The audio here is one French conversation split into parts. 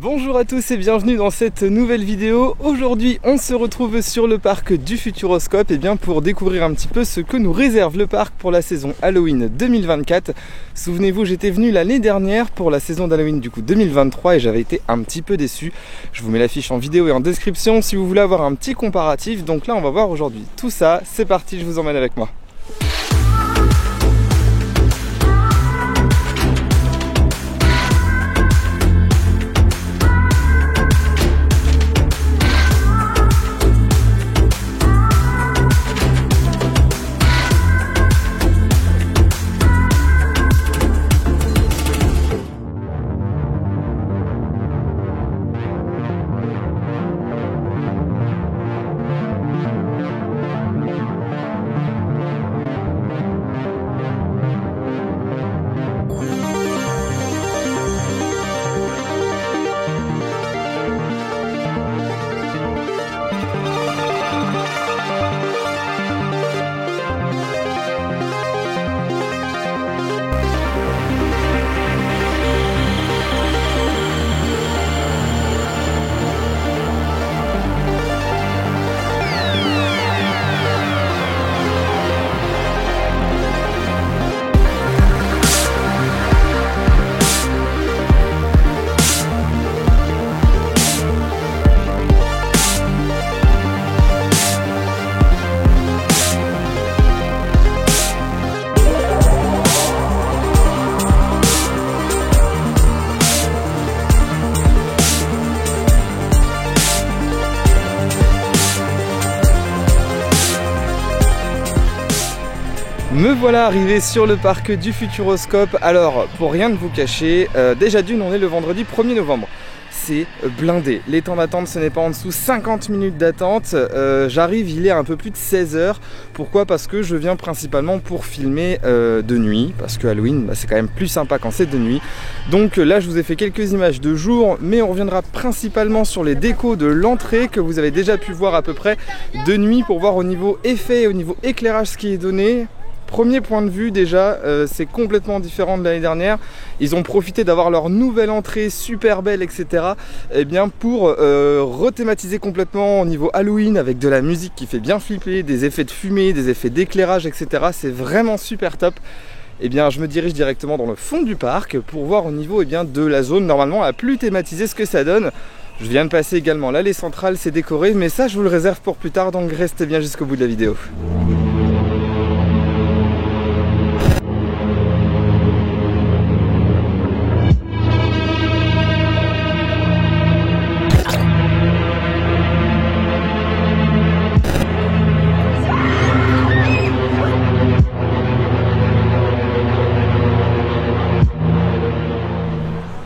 Bonjour à tous et bienvenue dans cette nouvelle vidéo. Aujourd'hui on se retrouve sur le parc du Futuroscope pour découvrir un petit peu ce que nous réserve le parc pour la saison Halloween 2024. Souvenez-vous, j'étais venu l'année dernière pour la saison d'Halloween du coup 2023 et j'avais été un petit peu déçu. Je vous mets l'affiche en vidéo et en description si vous voulez avoir un petit comparatif. Donc là on va voir aujourd'hui tout ça. C'est parti, je vous emmène avec moi. Me voilà arrivé sur le parc du Futuroscope. Alors, pour rien ne vous cacher, déjà d'une, on est le vendredi 1er novembre. C'est blindé. Les temps d'attente, ce n'est pas en dessous 50 minutes d'attente. J'arrive, il est un peu plus de 16 h. Pourquoi? Parce que je viens principalement pour filmer de nuit. Parce que Halloween, c'est quand même plus sympa quand c'est de nuit. Donc là, je vous ai fait quelques images de jour, mais on reviendra principalement sur les décos de l'entrée que vous avez déjà pu voir à peu près de nuit pour voir au niveau effet et au niveau éclairage ce qui est donné. Premier point de vue déjà, c'est complètement différent de l'année dernière. Ils ont profité d'avoir leur nouvelle entrée super belle, etc. Pour rethématiser complètement au niveau Halloween avec de la musique qui fait bien flipper, des effets de fumée, des effets d'éclairage, etc. C'est vraiment super top. Je me dirige directement dans le fond du parc pour voir au niveau de la zone normalement la plus thématisée ce que ça donne. Je viens de passer également l'allée centrale, c'est décoré, mais ça je vous le réserve pour plus tard, donc restez bien jusqu'au bout de la vidéo.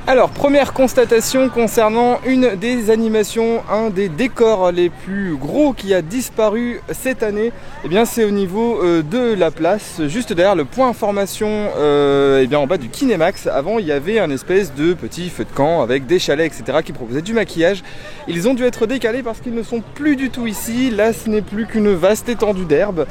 Alors, première constatation concernant une des animations, un des décors les plus gros qui a disparu cette année, c'est au niveau de la place, juste derrière le point information en bas du Kinemax. Avant, il y avait un espèce de petit feu de camp avec des chalets, etc. qui proposaient du maquillage. Ils ont dû être décalés parce qu'ils ne sont plus du tout ici. Là, ce n'est plus qu'une vaste étendue d'herbe.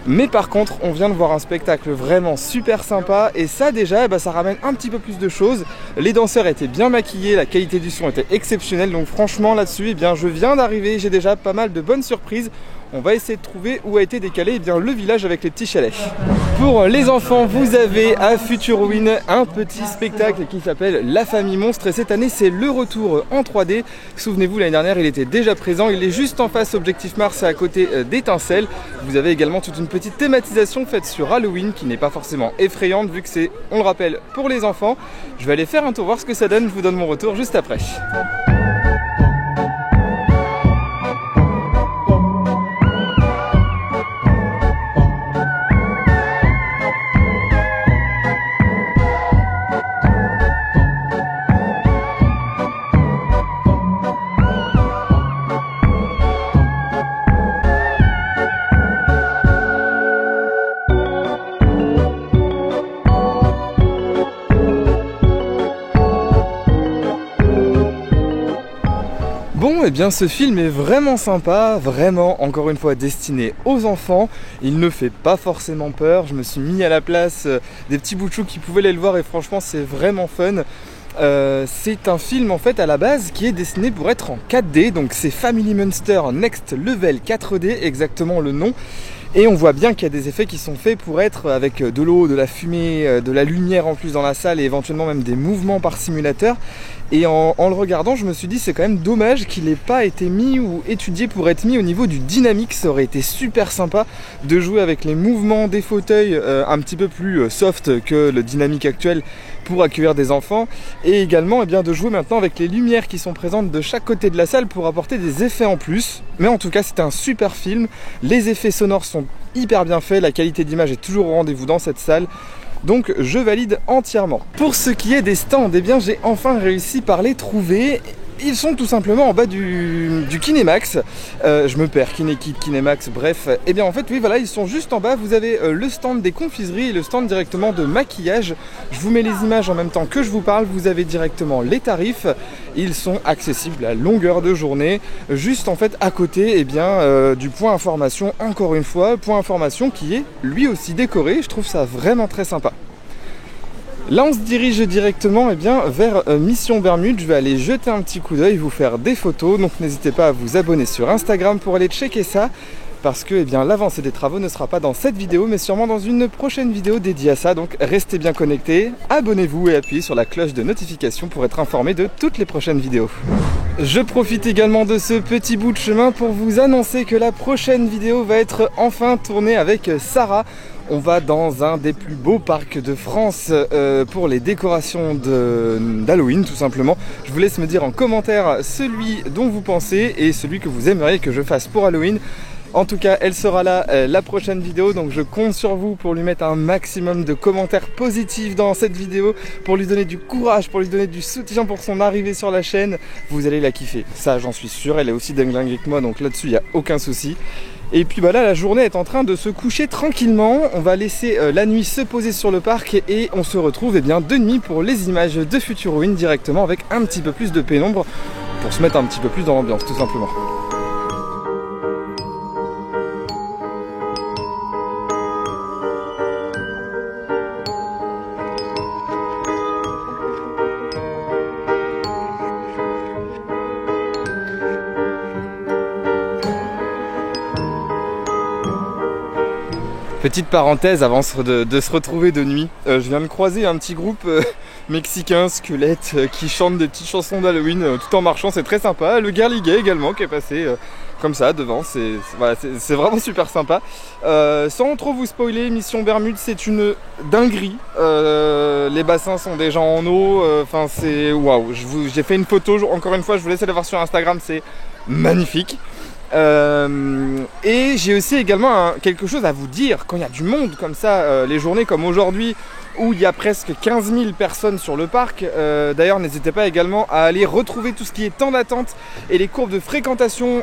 Mais par contre, on vient de voir un spectacle vraiment super sympa et ça déjà, ça ramène un petit peu plus de choses. Les danseurs étaient bien maquillés, la qualité du son était exceptionnelle, donc franchement là-dessus, je viens d'arriver, j'ai déjà pas mal de bonnes surprises. On va essayer de trouver où a été décalé le village avec les petits chalets. Pour les enfants, vous avez à Futuroween un petit spectacle qui s'appelle La Famille Monstre et cette année c'est le retour en 3D. Souvenez-vous, l'année dernière il était déjà présent, il est juste en face Objectif Mars à côté d'Étincelle. Vous avez également toute une petite thématisation faite sur Halloween qui n'est pas forcément effrayante vu que c'est, on le rappelle, pour les enfants. Je vais aller faire un tour voir ce que ça donne, je vous donne mon retour juste après. Bon, et bien ce film est vraiment sympa, vraiment encore une fois destiné aux enfants. Il ne fait pas forcément peur, je me suis mis à la place des petits bouts de chou qui pouvaient aller le voir et franchement c'est vraiment fun. C'est un film en fait à la base qui est destiné pour être en 4D, donc c'est Family Monster Next Level 4D, exactement le nom. Et on voit bien qu'il y a des effets qui sont faits pour être avec de l'eau, de la fumée, de la lumière en plus dans la salle et éventuellement même des mouvements par simulateur. Et en le regardant, je me suis dit c'est quand même dommage qu'il n'ait pas été mis ou étudié pour être mis au niveau du dynamique. Ça aurait été super sympa de jouer avec les mouvements des fauteuils un petit peu plus soft que le dynamique actuel pour accueillir des enfants. Et également eh bien, de jouer maintenant avec les lumières qui sont présentes de chaque côté de la salle pour apporter des effets en plus. Mais en tout cas c'était un super film. Les effets sonores sont hyper bien faits, la qualité d'image est toujours au rendez-vous dans cette salle. Donc je valide entièrement. Pour ce qui est des stands, eh bien j'ai enfin réussi par les trouver. Ils sont tout simplement en bas du Kinemax. Je me perds, Kinekid, Kinemax, bref. Et bien en fait, oui, voilà, ils sont juste en bas. Vous avez le stand des confiseries et le stand directement de maquillage. Je vous mets les images en même temps que je vous parle. Vous avez directement les tarifs. Ils sont accessibles à longueur de journée. Juste en fait à côté, eh bien, du point information, encore une fois. Point information qui est lui aussi décoré. Je trouve ça vraiment très sympa. Là on se dirige directement eh bien, vers Mission Bermude. Je vais aller jeter un petit coup d'œil, vous faire des photos. Donc n'hésitez pas à vous abonner sur Instagram pour aller checker ça. Parce que eh bien, l'avancée des travaux ne sera pas dans cette vidéo, mais sûrement dans une prochaine vidéo dédiée à ça. Donc restez bien connectés, abonnez-vous et appuyez sur la cloche de notification pour être informé de toutes les prochaines vidéos. Je profite également de ce petit bout de chemin pour vous annoncer que la prochaine vidéo va être enfin tournée avec Sarah. On va dans un des plus beaux parcs de France pour les décorations d'Halloween tout simplement. Je vous laisse me dire en commentaire celui dont vous pensez et celui que vous aimeriez que je fasse pour Halloween. En tout cas, elle sera là la prochaine vidéo, donc je compte sur vous pour lui mettre un maximum de commentaires positifs dans cette vidéo, pour lui donner du courage, pour lui donner du soutien pour son arrivée sur la chaîne. Vous allez la kiffer, ça j'en suis sûr, elle est aussi dingue que moi, donc là-dessus il n'y a aucun souci. Et puis bah là la journée est en train de se coucher tranquillement, on va laisser la nuit se poser sur le parc et on se retrouve eh bien, de nuit pour les images de Futurowin directement avec un petit peu plus de pénombre pour se mettre un petit peu plus dans l'ambiance tout simplement. Petite parenthèse avant de se retrouver de nuit, je viens de croiser un petit groupe mexicain squelette qui chante des petites chansons d'Halloween tout en marchant, c'est très sympa. Le Girly-Gay également qui est passé comme ça devant, c'est vraiment super sympa. Sans trop vous spoiler, Mission Bermude c'est une dinguerie, les bassins sont déjà en eau, enfin c'est waouh. J'ai fait une photo, encore une fois je vous laisse aller voir sur Instagram, c'est magnifique. Et j'ai aussi également quelque chose à vous dire. Quand il y a du monde comme ça, les journées comme aujourd'hui où il y a presque 15 000 personnes sur le parc, d'ailleurs n'hésitez pas également à aller retrouver tout ce qui est temps d'attente et les courbes de fréquentation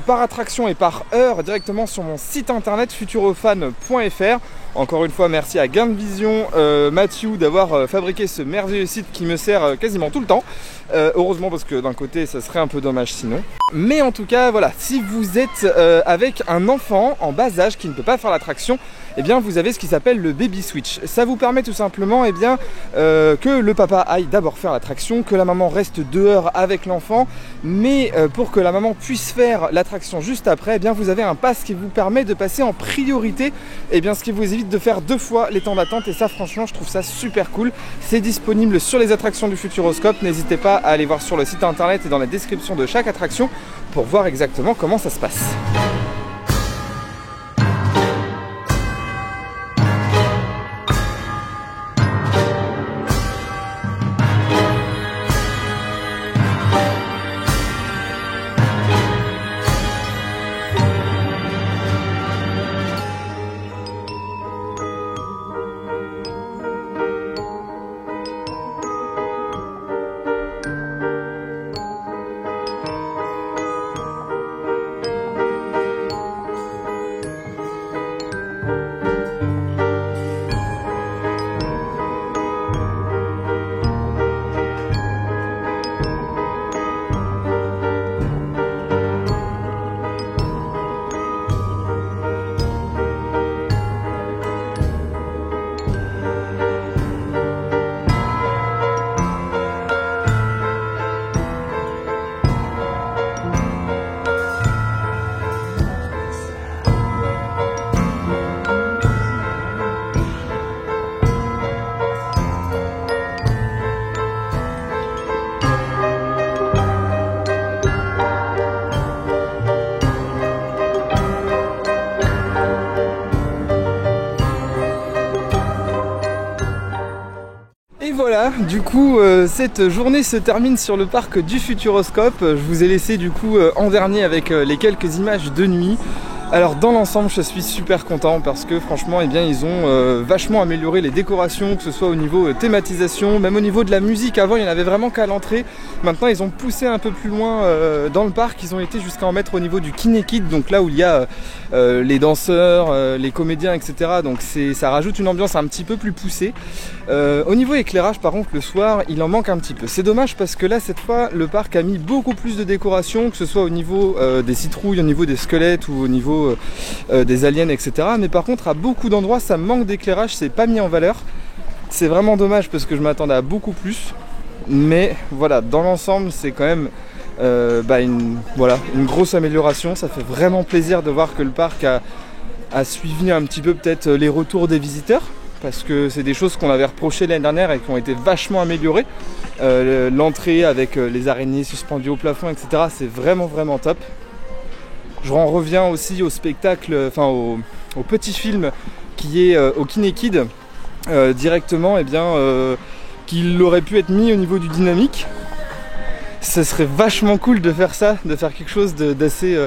par attraction et par heure directement sur mon site internet futurofan.fr. Encore une fois merci à Gain de Vision, Mathieu d'avoir fabriqué ce merveilleux site qui me sert quasiment tout le temps. Heureusement parce que d'un côté ça serait un peu dommage sinon. Mais en tout cas voilà, si vous êtes avec un enfant en bas âge qui ne peut pas faire l'attraction, eh bien vous avez ce qui s'appelle le baby switch. Ça vous permet tout simplement eh bien, que le papa aille d'abord faire l'attraction, que la maman reste dehors avec l'enfant, mais pour que la maman puisse faire l'attraction juste après, eh bien vous avez un pass qui vous permet de passer en priorité, eh bien ce qui vous évite de faire 2 fois les temps d'attente, et ça franchement je trouve ça super cool. C'est disponible sur les attractions du Futuroscope, n'hésitez pas à aller voir sur le site internet et dans la description de chaque attraction pour voir exactement comment ça se passe. du coup cette journée se termine sur le parc du Futuroscope. Je vous ai laissé du coup en dernier avec les quelques images de nuit. Alors dans l'ensemble je suis super content parce que franchement ils ont vachement amélioré les décorations, que ce soit au niveau thématisation, même au niveau de la musique. Avant il n'y en avait vraiment qu'à l'entrée, maintenant ils ont poussé un peu plus loin dans le parc, ils ont été jusqu'à en mettre au niveau du Kinekid, donc là où il y a les danseurs, les comédiens, etc. Donc ça rajoute une ambiance un petit peu plus poussée. Au niveau éclairage par contre le soir il en manque un petit peu. C'est dommage parce que là cette fois le parc a mis beaucoup plus de décorations, que ce soit au niveau des citrouilles, au niveau des squelettes ou au niveau des aliens, etc. Mais par contre à beaucoup d'endroits ça manque d'éclairage, c'est pas mis en valeur. C'est vraiment dommage parce que je m'attendais à beaucoup plus. Mais voilà, dans l'ensemble c'est quand même une grosse amélioration. Ça fait vraiment plaisir de voir que le parc a suivi un petit peu peut-être les retours des visiteurs, parce que c'est des choses qu'on avait reproché l'année dernière et qui ont été vachement améliorées. L'entrée avec les araignées suspendues au plafond, etc. c'est vraiment top. Je reviens aussi au spectacle, au petit film qui est au Kinekid directement, qu'il aurait pu être mis au niveau du dynamique. Ce serait vachement cool de faire ça, de faire quelque chose d'assez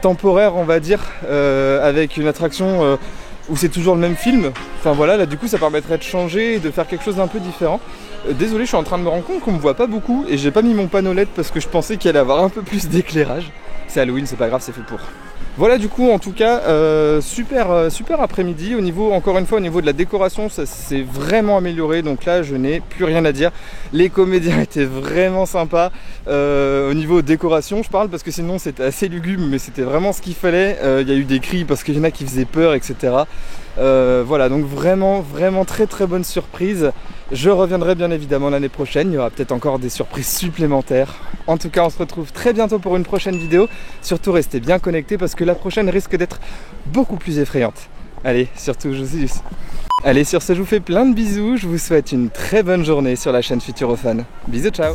temporaire on va dire, avec une attraction où c'est toujours le même film. Enfin voilà, là du coup ça permettrait de changer et de faire quelque chose d'un peu différent. Désolé, je suis en train de me rendre compte qu'on me voit pas beaucoup et j'ai pas mis mon panneau LED parce que je pensais qu'il allait avoir un peu plus d'éclairage. C'est Halloween, c'est pas grave, c'est fait pour. Voilà, du coup en tout cas super après-midi. Encore une fois au niveau de la décoration, ça s'est vraiment amélioré, donc là je n'ai plus rien à dire. Les comédiens étaient vraiment sympas. Au niveau décoration je parle, parce que sinon c'était assez lugubre, mais c'était vraiment ce qu'il fallait. Il y a eu des cris parce qu'il y en a qui faisaient peur, etc. Voilà, donc vraiment très bonne surprise. Je reviendrai bien évidemment l'année prochaine, il y aura peut-être encore des surprises supplémentaires. En tout cas on se retrouve très bientôt pour une prochaine vidéo. Surtout restez bien connectés parce que la prochaine risque d'être beaucoup plus effrayante. Allez, surtout je vous dis. Allez, sur ce je vous fais plein de bisous, je vous souhaite une très bonne journée sur la chaîne Futurophone. Bisous, ciao.